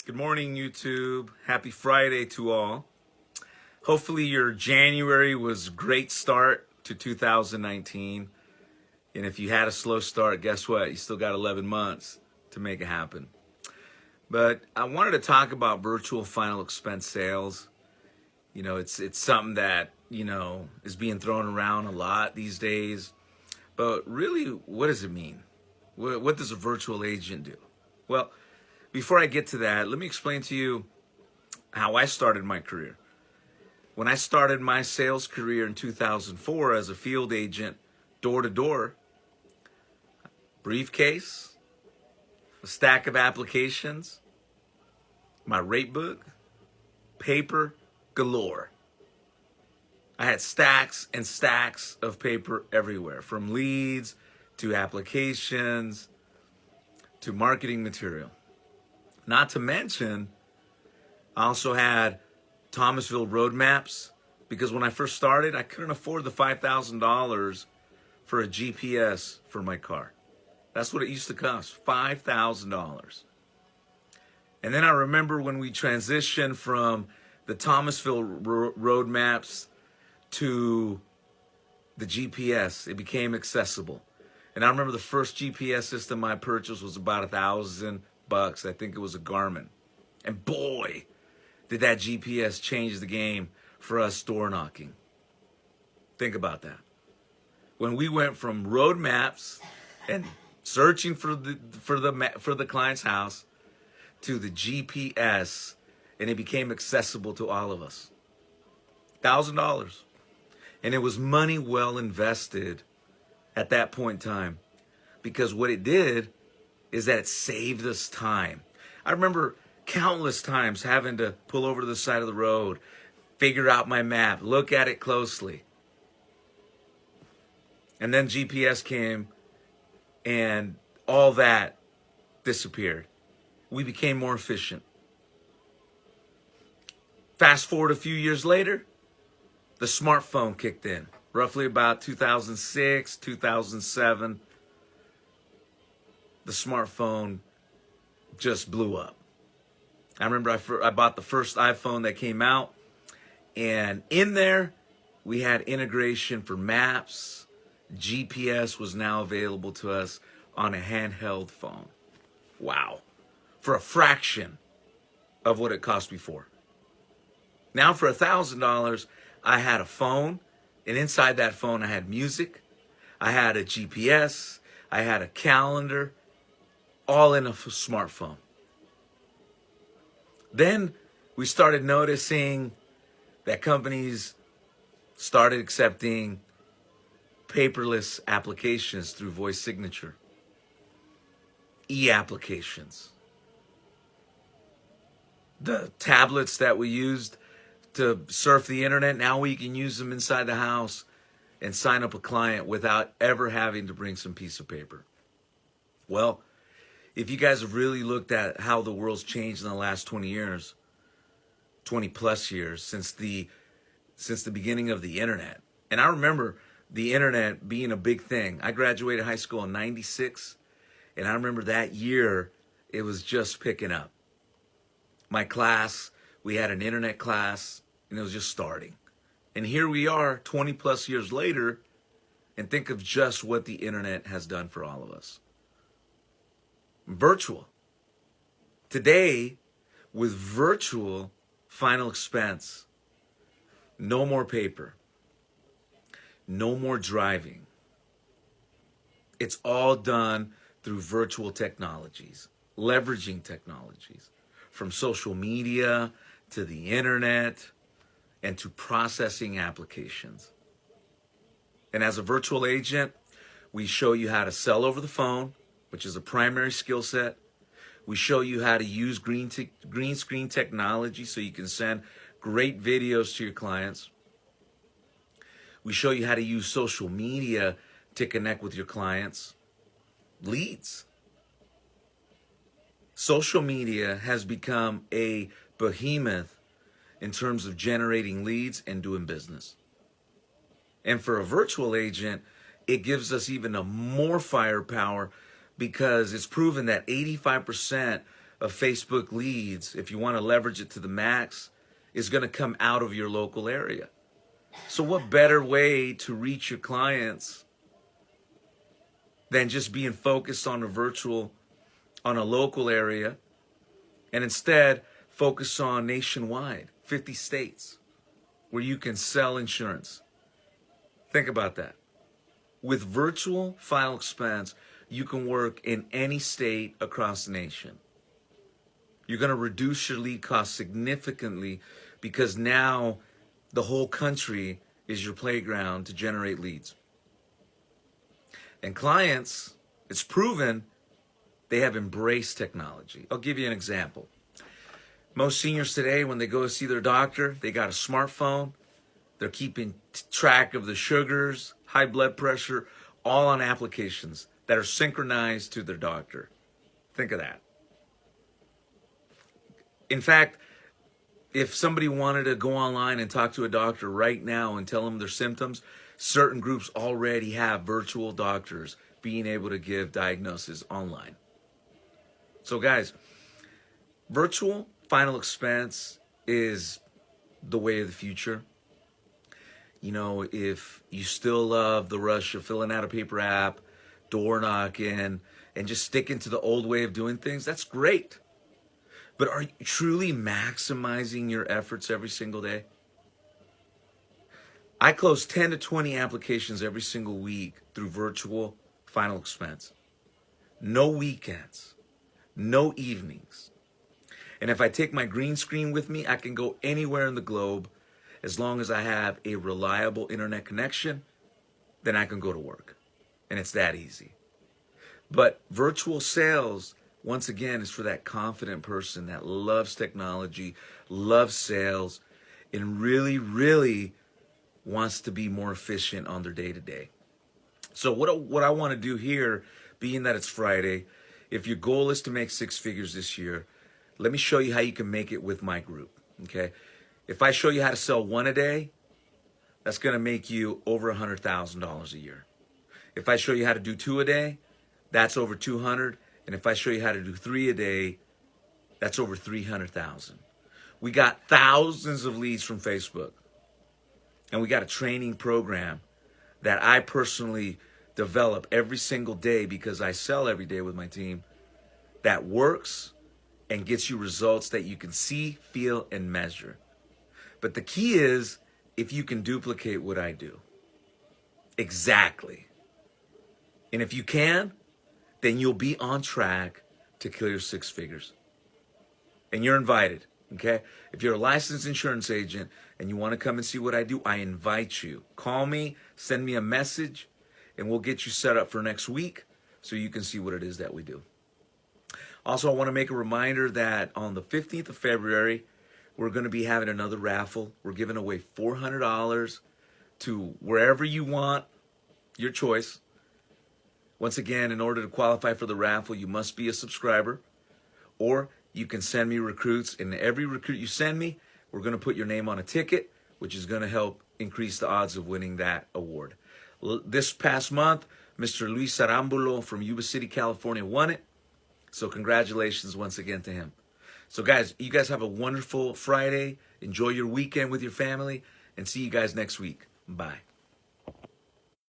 Good morning, YouTube. Happy Friday to all. Hopefully your January was a great start to 2019. And if you had a slow start, guess what? You still got 11 months to make it happen. But I wanted to talk about virtual final expense sales. You know, it's something that, is being thrown around a lot these days. But really, what does it mean? What does a virtual agent do? Well, before I get to that, let me explain to you how I started my career. When I started my sales career in 2004 as a field agent, door to door, briefcase, a stack of applications, my rate book, paper galore. I had stacks and stacks of paper everywhere, from leads to applications to marketing material. Not to mention, I also had Thomasville road maps, because when I first started, I couldn't afford the $5,000 for a GPS for my car. That's what it used to cost, $5,000. And then I remember when we transitioned from the Thomasville road maps to the GPS, it became accessible. And I remember the first GPS system I purchased was about $1,000. I think it was a Garmin. And boy, did that GPS change the game for us door knocking. Think about that. When we went from road maps and searching for the client's house to the GPS, and it became accessible to all of us. $1,000. And it was money well invested at that point in time, because what it did is that it saved us time. I remember countless times having to pull over to the side of the road, figure out my map, look at it closely. And then GPS came and all that disappeared. We became more efficient. Fast forward a few years later, the smartphone kicked in, roughly about 2006, 2007. The smartphone just blew up. I remember I bought the first iPhone that came out, and in there we had integration for maps. GPS was now available to us on a handheld phone. Wow. For a fraction of what it cost before. Now for $1,000, I had a phone, and inside that phone I had music, I had a GPS, I had a calendar, all in a smartphone. Then we started noticing that companies started accepting paperless applications through voice signature, e-applications. The tablets that we used to surf the internet, now we can use them inside the house and sign up a client without ever having to bring some piece of paper. Well, if you guys have really looked at how the world's changed in the last 20 years, 20 plus years, since the beginning of the internet. And I remember the internet being a big thing. I graduated high school in '96, and I remember that year it was just picking up. My class, we had an internet class, and it was just starting. And here we are 20 plus years later, and think of just what the internet has done for all of us. Virtual. Today, with virtual final expense, no more paper, no more driving. It's all done through virtual technologies, leveraging technologies, from social media to the internet and to processing applications. And as a virtual agent, we show you how to sell over the phone, which is a primary skill set. We show you how to use green screen technology so you can send great videos to your clients. We show you how to use social media to connect with your clients. Leads. Social media has become a behemoth in terms of generating leads and doing business. And for a virtual agent, it gives us even more firepower, because it's proven that 85% of Facebook leads, if you want to leverage it to the max, is going to come out of your local area. So what better way to reach your clients than just being focused on a virtual, on a local area, and instead focus on nationwide, 50 states, where you can sell insurance. Think about that. With virtual final expense, you can work in any state across the nation. You're going to reduce your lead costs significantly because now the whole country is your playground to generate leads. And clients, it's proven, they have embraced technology. I'll give you an example. Most seniors today, when they go to see their doctor, they got a smartphone. They're keeping track of the sugars, high blood pressure, all on applications that are synchronized to their doctor. Think of that. In fact, if somebody wanted to go online and talk to a doctor right now and tell them their symptoms, certain groups already have virtual doctors being able to give diagnosis online. So guys, virtual final expense is the way of the future. You know, if you still love the rush of filling out a paper app, door knocking, and just sticking to the old way of doing things, that's great. But are you truly maximizing your efforts every single day? I close 10 to 20 applications every single week through virtual final expense. No weekends, no evenings. And if I take my green screen with me, I can go anywhere in the globe as long as I have a reliable internet connection, then I can go to work. And it's that easy. But virtual sales, once again, is for that confident person that loves technology, loves sales, and really, really wants to be more efficient on their day-to-day. So what I want to do here, being that it's Friday, if your goal is to make 6 figures this year, let me show you how you can make it with my group, okay? If I show you how to sell 1 a day, that's going to make you over $100,000 a year. If I show you how to do 2 a day, that's over 200. And if I show you how to do 3 a day, that's over 300,000. We got thousands of leads from Facebook. And we got a training program that I personally develop every single day because I sell every day with my team that works and gets you results that you can see, feel, and measure. But the key is if you can duplicate what I do. Exactly. And if you can, then you'll be on track to clear 6 figures. And you're invited, okay? If you're a licensed insurance agent and you want to come and see what I do, I invite you. Call me, send me a message, and we'll get you set up for next week so you can see what it is that we do. Also, I want to make a reminder that on the 15th of February, we're going to be having another raffle. We're giving away $400 to wherever you want, your choice. Once again, in order to qualify for the raffle, you must be a subscriber, or you can send me recruits, and every recruit you send me, we're going to put your name on a ticket, which is going to help increase the odds of winning that award. This past month, Mr. Luis Arambulo from Yuba City, California won it, so congratulations once again to him. So guys, you guys have a wonderful Friday. Enjoy your weekend with your family, and see you guys next week. Bye.